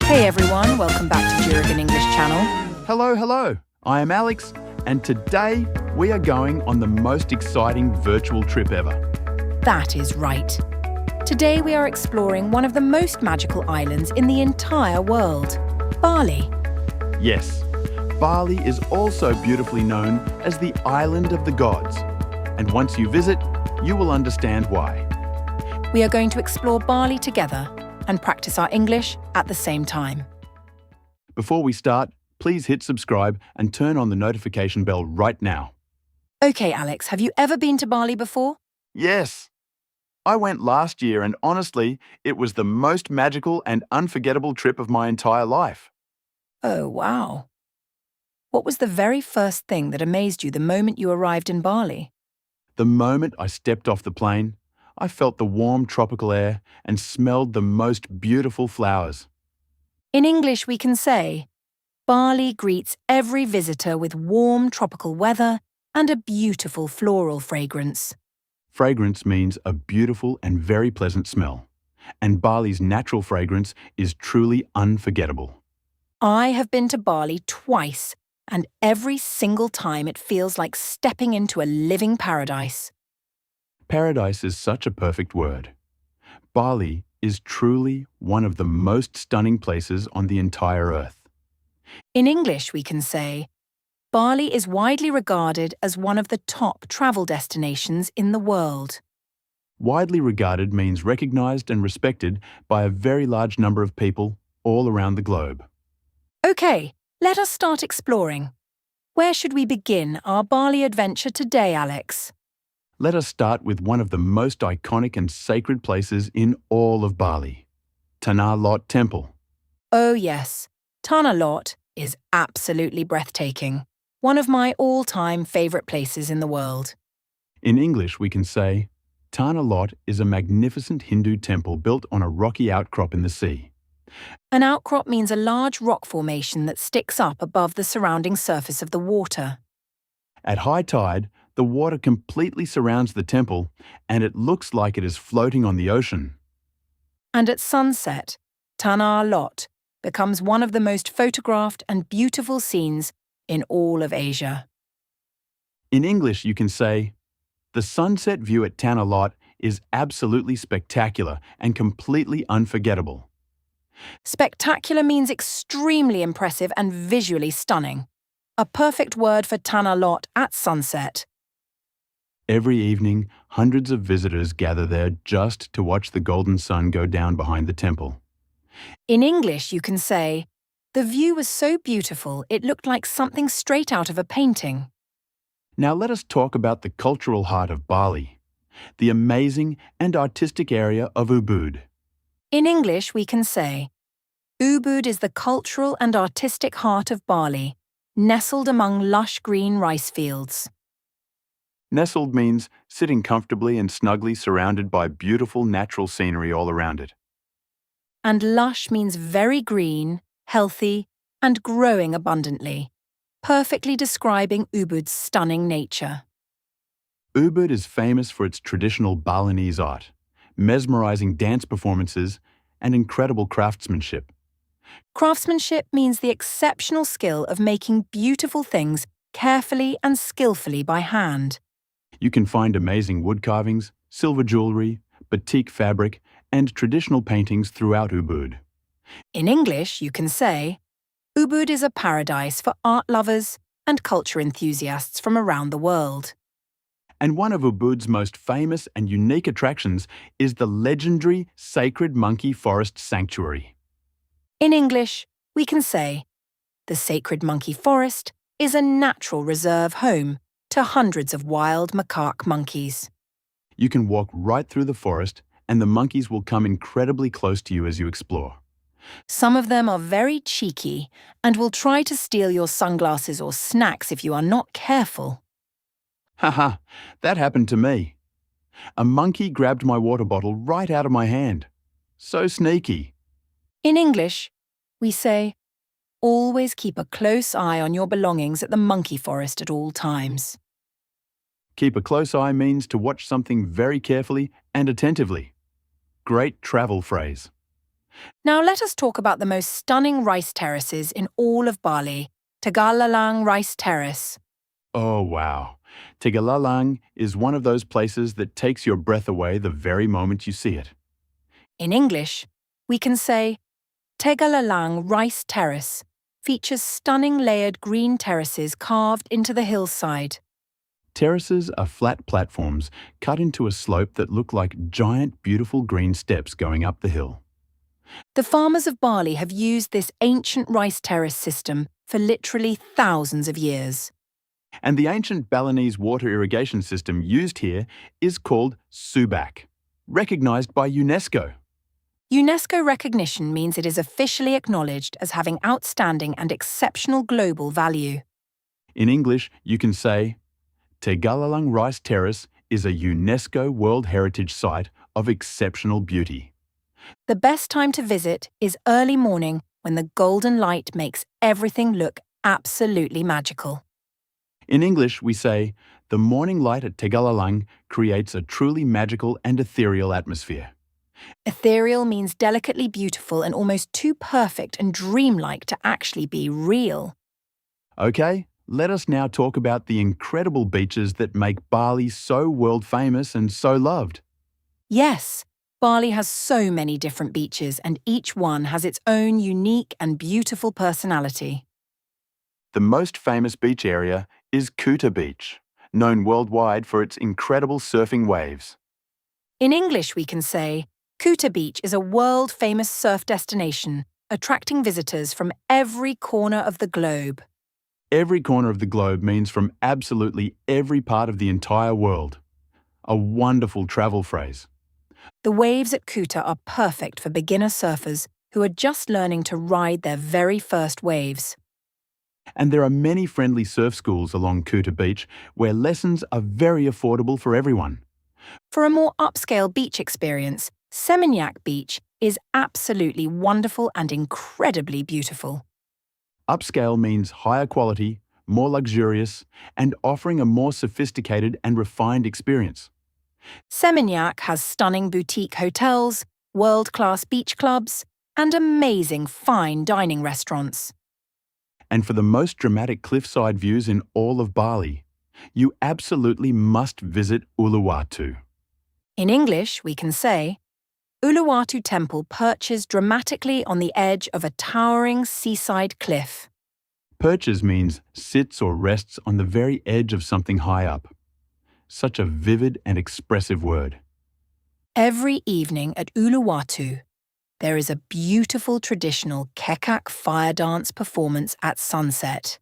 Hey everyone, welcome back to Juragan English Channel. Hello, hello. I am Alex, and today we are going on the most exciting virtual trip ever. That is right. Today we are exploring one of the most magical islands in the entire world, Bali. Yes, Bali is also beautifully known as the Island of the Gods. And once you visit, you will understand why. We are going to explore Bali together and practice our English at the same time. Before we start, please hit subscribe and turn on the notification bell right now. Okay, Alex, have you ever been to Bali before? Yes, I went last year and honestly, it was the most magical and unforgettable trip of my entire life. Oh, wow. What was the very first thing that amazed you the moment you arrived in Bali? The moment I stepped off the plane, I felt the warm tropical air and smelled the most beautiful flowers. In English, we can say, Bali greets every visitor with warm tropical weather and a beautiful floral fragrance. Fragrance means a beautiful and very pleasant smell, and Bali's natural fragrance is truly unforgettable. I have been to Bali twice, and every single time it feels like stepping into a living paradise. Paradise is such a perfect word. Bali is truly one of the most stunning places on the entire earth. In English, we can say, Bali is widely regarded as one of the top travel destinations in the world. Widely regarded means recognized and respected by a very large number of people all around the globe. Okay, let us start exploring. Where should we begin our Bali adventure today, Alex? Let us start with one of the most iconic and sacred places in all of Bali, Tanah Lot Temple. Oh yes, Tanah Lot is absolutely breathtaking. One of my all-time favourite places in the world. In English, we can say, Tanah Lot is a magnificent Hindu temple built on a rocky outcrop in the sea. An outcrop means a large rock formation that sticks up above the surrounding surface of the water. At high tide, the water completely surrounds the temple and it looks like it is floating on the ocean. And at sunset, Tanah Lot becomes one of the most photographed and beautiful scenes in all of Asia. In English, you can say, the sunset view at Tanah Lot is absolutely spectacular and completely unforgettable. Spectacular means extremely impressive and visually stunning. A perfect word for Tanah Lot at sunset. Every evening, hundreds of visitors gather there just to watch the golden sun go down behind the temple. In English, you can say, the view was so beautiful it looked like something straight out of a painting. Now let us talk about the cultural heart of Bali, the amazing and artistic area of Ubud. In English, we can say, Ubud is the cultural and artistic heart of Bali, nestled among lush green rice fields. Nestled means sitting comfortably and snugly surrounded by beautiful natural scenery all around it. And lush means very green, healthy, and growing abundantly, perfectly describing Ubud's stunning nature. Ubud is famous for its traditional Balinese art, mesmerizing dance performances, and incredible craftsmanship. Craftsmanship means the exceptional skill of making beautiful things carefully and skillfully by hand. You can find amazing wood carvings, silver jewelry, batik fabric, and traditional paintings throughout Ubud. In English, you can say, Ubud is a paradise for art lovers and culture enthusiasts from around the world. And one of Ubud's most famous and unique attractions is the legendary Sacred Monkey Forest Sanctuary. In English, we can say, the Sacred Monkey Forest is a natural reserve home to hundreds of wild macaque monkeys. You can walk right through the forest and the monkeys will come incredibly close to you as you explore. Some of them are very cheeky and will try to steal your sunglasses or snacks if you are not careful. Haha, that happened to me. A monkey grabbed my water bottle right out of my hand. So sneaky. In English, we say, always keep a close eye on your belongings at the monkey forest at all times. Keep a close eye means to watch something very carefully and attentively. Great travel phrase. Now let us talk about the most stunning rice terraces in all of Bali, Tegalalang Rice Terrace. Oh, wow. Tegalalang is one of those places that takes your breath away the very moment you see it. In English, we can say Tegalalang Rice Terrace features stunning layered green terraces carved into the hillside. Terraces are flat platforms cut into a slope that look like giant, beautiful green steps going up the hill. The farmers of Bali have used this ancient rice terrace system for literally thousands of years. And the ancient Balinese water irrigation system used here is called Subak, recognized by UNESCO. UNESCO recognition means it is officially acknowledged as having outstanding and exceptional global value. In English, you can say, Tegalalang Rice Terrace is a UNESCO World Heritage Site of exceptional beauty. The best time to visit is early morning when the golden light makes everything look absolutely magical. In English, we say, the morning light at Tegalalang creates a truly magical and ethereal atmosphere. Ethereal means delicately beautiful and almost too perfect and dreamlike to actually be real. Okay, let us now talk about the incredible beaches that make Bali so world famous and so loved. Yes, Bali has so many different beaches and each one has its own unique and beautiful personality. The most famous beach area is Kuta Beach, known worldwide for its incredible surfing waves. In English, we can say, Kuta Beach is a world-famous surf destination, attracting visitors from every corner of the globe. Every corner of the globe means from absolutely every part of the entire world. A wonderful travel phrase. The waves at Kuta are perfect for beginner surfers who are just learning to ride their very first waves. And there are many friendly surf schools along Kuta Beach where lessons are very affordable for everyone. For a more upscale beach experience, Seminyak Beach is absolutely wonderful and incredibly beautiful. Upscale means higher quality, more luxurious, and offering a more sophisticated and refined experience. Seminyak has stunning boutique hotels, world-class beach clubs, and amazing fine dining restaurants. And for the most dramatic cliffside views in all of Bali, you absolutely must visit Uluwatu. In English, we can say, Uluwatu Temple perches dramatically on the edge of a towering seaside cliff. Perches means sits or rests on the very edge of something high up. Such a vivid and expressive word. Every evening at Uluwatu, there is a beautiful traditional kekak fire dance performance at sunset.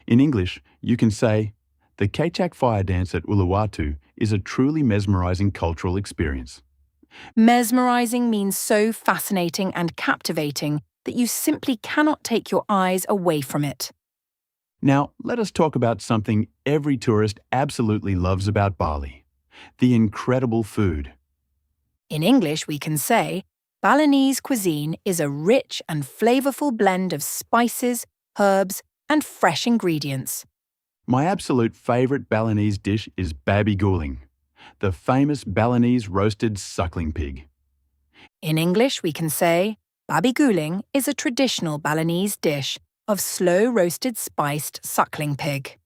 In English, you can say, the Kechak fire dance at Uluwatu is a truly mesmerizing cultural experience. Mesmerizing means so fascinating and captivating that you simply cannot take your eyes away from it. Now, let us talk about something every tourist absolutely loves about Bali, the incredible food. In English, we can say, Balinese cuisine is a rich and flavorful blend of spices, herbs, and fresh ingredients. My absolute favorite Balinese dish is babi guling, the famous Balinese roasted suckling pig. In English, we can say, babi guling is a traditional Balinese dish of slow-roasted spiced suckling pig.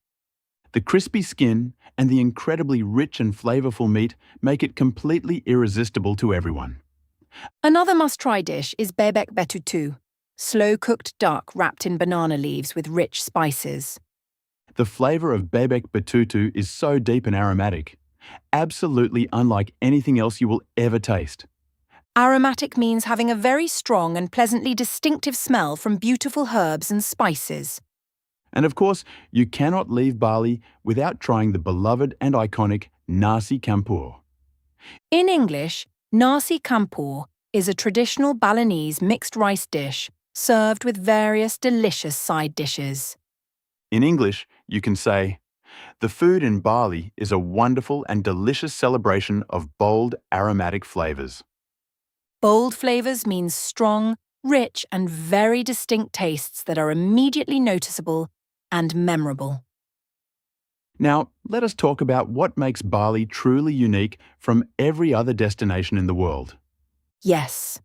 The crispy skin and the incredibly rich and flavorful meat make it completely irresistible to everyone. Another must-try dish is bebek betutu, slow-cooked duck wrapped in banana leaves with rich spices. The flavor of bebek betutu is so deep and aromatic, absolutely unlike anything else you will ever taste. Aromatic means having a very strong and pleasantly distinctive smell from beautiful herbs and spices. And of course, you cannot leave Bali without trying the beloved and iconic nasi campur. In English, nasi campur is a traditional Balinese mixed rice dish served with various delicious side dishes. In English, you can say, the food in Bali is a wonderful and delicious celebration of bold, aromatic flavors. Bold flavors means strong, rich, and very distinct tastes that are immediately noticeable and memorable. Now, let us talk about what makes Bali truly unique from every other destination in the world. Yes,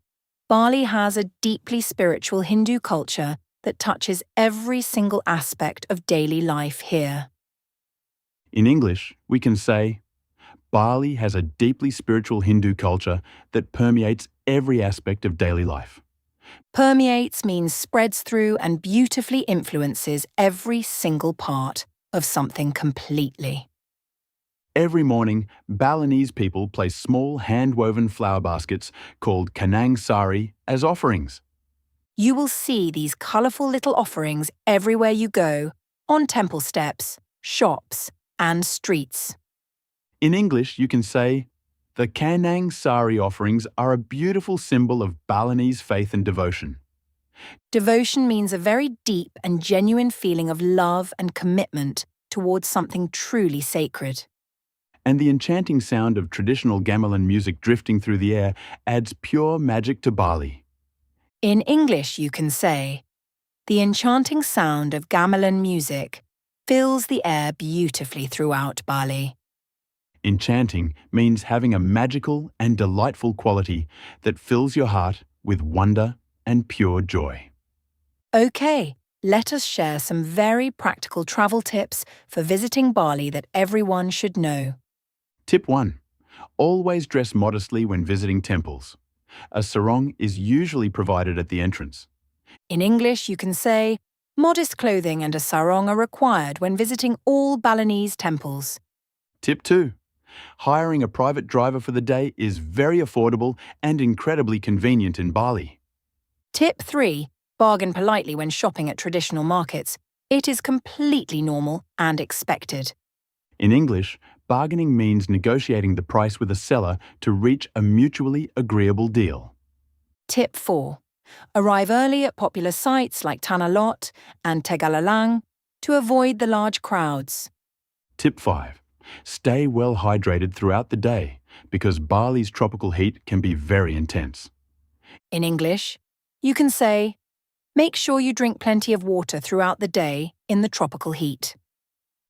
Bali has a deeply spiritual Hindu culture that touches every single aspect of daily life here. In English, we can say, Bali has a deeply spiritual Hindu culture that permeates every aspect of daily life. Permeates means spreads through and beautifully influences every single part of something completely. Every morning, Balinese people place small hand-woven flower baskets called kanang sari as offerings. You will see these colourful little offerings everywhere you go, on temple steps, shops, and streets. In English, you can say, the kanang sari offerings are a beautiful symbol of Balinese faith and devotion. Devotion means a very deep and genuine feeling of love and commitment towards something truly sacred. And the enchanting sound of traditional gamelan music drifting through the air adds pure magic to Bali. In English, you can say, the enchanting sound of gamelan music fills the air beautifully throughout Bali. Enchanting means having a magical and delightful quality that fills your heart with wonder and pure joy. Okay, let us share some very practical travel tips for visiting Bali that everyone should know. Tip 1. Always dress modestly when visiting temples. A sarong is usually provided at the entrance. In English, you can say, modest clothing and a sarong are required when visiting all Balinese temples. Tip 2. Hiring a private driver for the day is very affordable and incredibly convenient in Bali. Tip 3. Bargain politely when shopping at traditional markets. It is completely normal and expected. In English, bargaining means negotiating the price with a seller to reach a mutually agreeable deal. Tip 4. Arrive early at popular sites like Tanah Lot and Tegalalang to avoid the large crowds. Tip 5. Stay well hydrated throughout the day because Bali's tropical heat can be very intense. In English, you can say, make sure you drink plenty of water throughout the day in the tropical heat.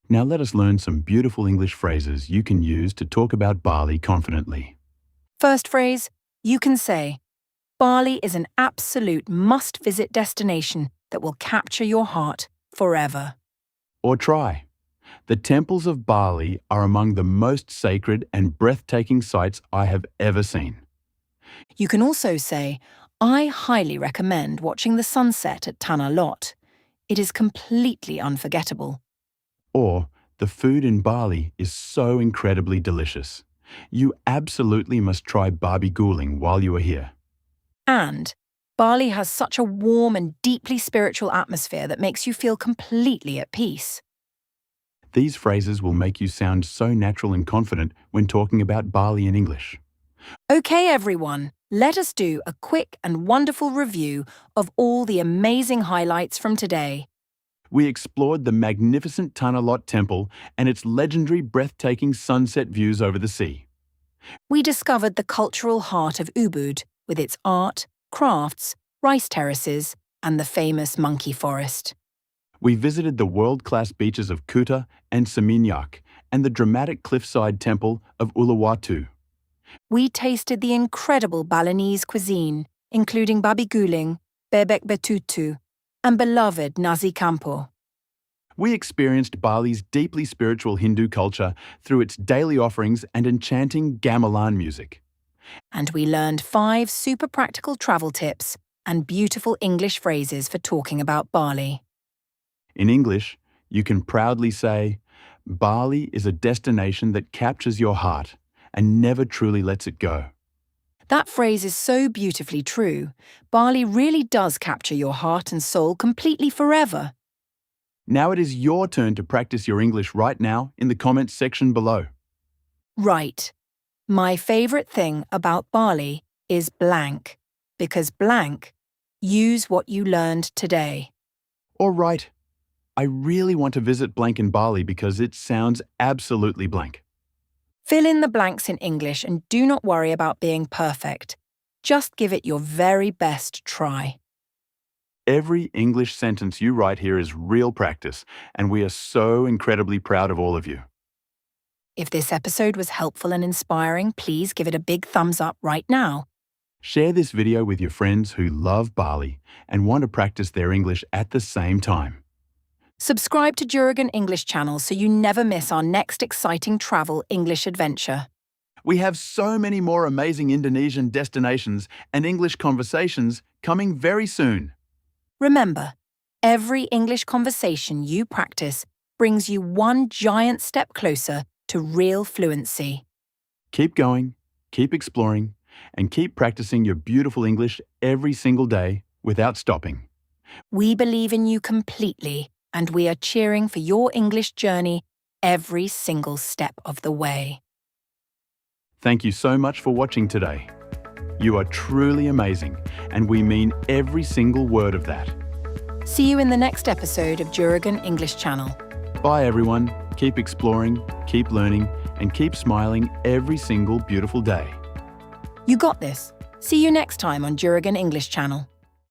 Now let us learn some beautiful English phrases you can use to talk about Bali confidently. First phrase, you can say, Bali is an absolute must-visit destination that will capture your heart forever. Or try. The temples of Bali are among the most sacred and breathtaking sights I have ever seen. You can also say, I highly recommend watching the sunset at Tanah Lot. It is completely unforgettable. Or, the food in Bali is so incredibly delicious. You absolutely must try babi guling while you are here. And Bali has such a warm and deeply spiritual atmosphere that makes you feel completely at peace. These phrases will make you sound so natural and confident when talking about Bali in English. Okay, everyone, let us do a quick and wonderful review of all the amazing highlights from today. We explored the magnificent Tanah Lot Temple and its legendary breathtaking sunset views over the sea. We discovered the cultural heart of Ubud with its art, crafts, rice terraces, and the famous monkey forest. We visited the world-class beaches of Kuta and Seminyak and the dramatic cliffside temple of Uluwatu. We tasted the incredible Balinese cuisine, including babi guling, bebek betutu, and beloved nasi campur. We experienced Bali's deeply spiritual Hindu culture through its daily offerings and enchanting gamelan music. And we learned 5 super practical travel tips and beautiful English phrases for talking about Bali. In English, you can proudly say, Bali is a destination that captures your heart and never truly lets it go. That phrase is so beautifully true. Bali really does capture your heart and soul completely forever. Now it is your turn to practice your English right now in the comments section below. Right. My favourite thing about Bali is blank, because blank, use what you learned today. Or write, I really want to visit blank in Bali because it sounds absolutely blank. Fill in the blanks in English and do not worry about being perfect. Just give it your very best try. Every English sentence you write here is real practice, and we are so incredibly proud of all of you. If this episode was helpful and inspiring, please give it a big thumbs up right now. Share this video with your friends who love Bali and want to practice their English at the same time. Subscribe to Juragan English Channel so you never miss our next exciting travel English adventure. We have so many more amazing Indonesian destinations and English conversations coming very soon. Remember, every English conversation you practice brings you one giant step closer to real fluency. Keep going, keep exploring, and keep practicing your beautiful English every single day without stopping. We believe in you completely, and we are cheering for your English journey every single step of the way. Thank you so much for watching today. You are truly amazing, and we mean every single word of that. See you in the next episode of Juragan English Channel. Bye everyone. Keep exploring, keep learning, and keep smiling every single beautiful day. You got this. See you next time on Juragan English Channel.